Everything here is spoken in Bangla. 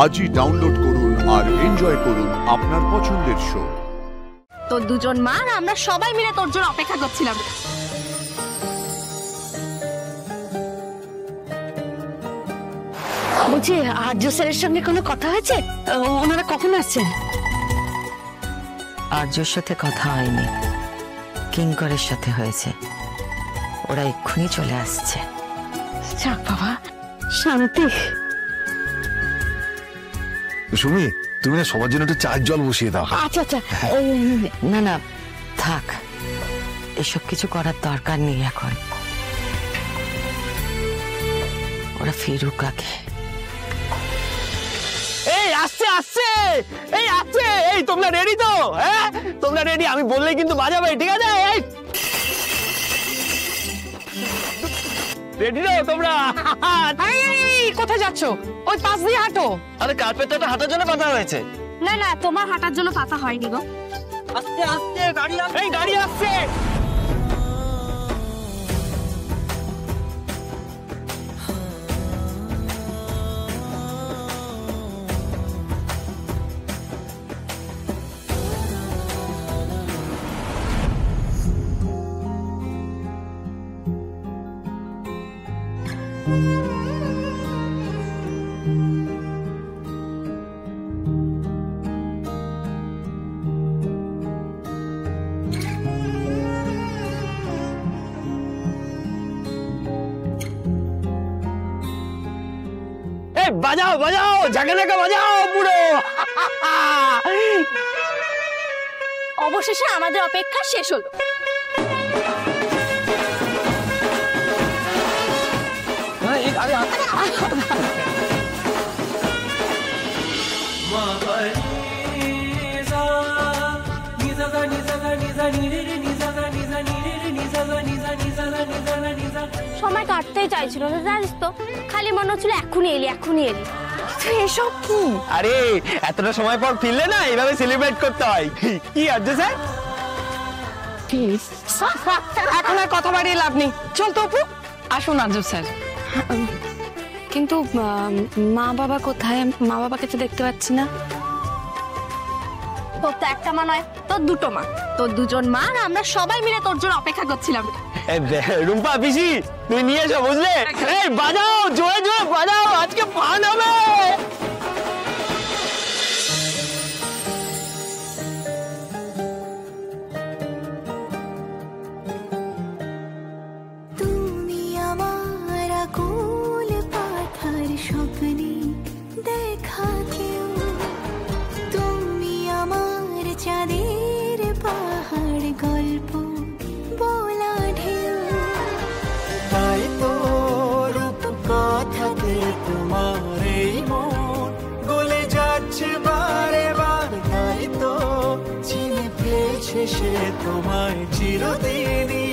আজই ডাউনলোড করুন আর এনজয় করুন আপনার পছন্দের শো। তোর দুজন মা আর আমরা সবাই মিলে তোর জন্য অপেক্ষা করছিলাম। বলছি আর্য স্যারের সঙ্গে কোনো কথা হয়েছে? ওনারা কখন আসছেন? আর্যর সাথে কথা হয়নি, কিঙ্করের সাথে হয়েছে। ওরা এক্ষুনি চলে আসছে। যাক বাবা, শান্তি। সুমি, তুমি না সবার জন্য একটু চায়ের জল বসিয়ে দাও। আচ্ছা আচ্ছা। না না, থাক, এসব কিছু করার দরকার নেই এখন। ওরা ফিরুক আগে। এই আসছে আসছে, এই আসছে, এই তোমরা রেডি তো? হ্যাঁ তোমরা রেডি? আমি বললেই কিন্তু বাজাবে, ঠিক আছে? এই রেডি তো তোমরা? কোথায় যাচ্ছ? ওই পাশ দিয়ে হাঁটো। আরে কার্পেটটা হাঁটার জন্য পাতা হয়েছে। না না, তোমার হাঁটার জন্য পাতা হয়নি গো। আস্তে আস্তে গাড়ি আসছে, এই গাড়ি আসছে। বাজাও বাজাও, ঝাঁকে ঝাঁকে বাজাও পুরো। অবশেষে আমাদের অপেক্ষা শেষ হলো। সময় কাটতেই চাইছিল না, জানিস তো, খালি মনে হচ্ছিল এখনই এলি এখনই এলি। এসব কি? আরে এতটা সময় পর ফিরলে না, এইভাবে সেলিব্রেট করতে হয়। কি আর্য স্যার? এখন আর কথা বাড়িয়ে লাভ নেই, চল তো অপু। আসুন আর্য স্যার। কিন্তু মা বাবা কোথায়? মা বাবাকে তো দেখতে পাচ্ছি না। তোর তো একটা মা নয়, তোর দুটো মা। তোর দুজন মা আর আমরা সবাই মিলে তোর জন্য অপেক্ষা করছিলাম। রুম্পা পিসি, তুমি নিয়ে এসো, বুঝলে? এই বাজাও, জোরে জোরে বাজাও, আজকে ফান হবে। তুমি আমার আকুল পাথার স্বপ্নে দেখা কেউ, তুমি আমার চাঁদের পাহাড় গল্প বলা ঢেউ। তাই তো রূপ কথাতে তোমার এই মন গলে যাচ্ছে বারে বার। তাই তো চিনে ফেলছে সে তোমায় চিরদিনই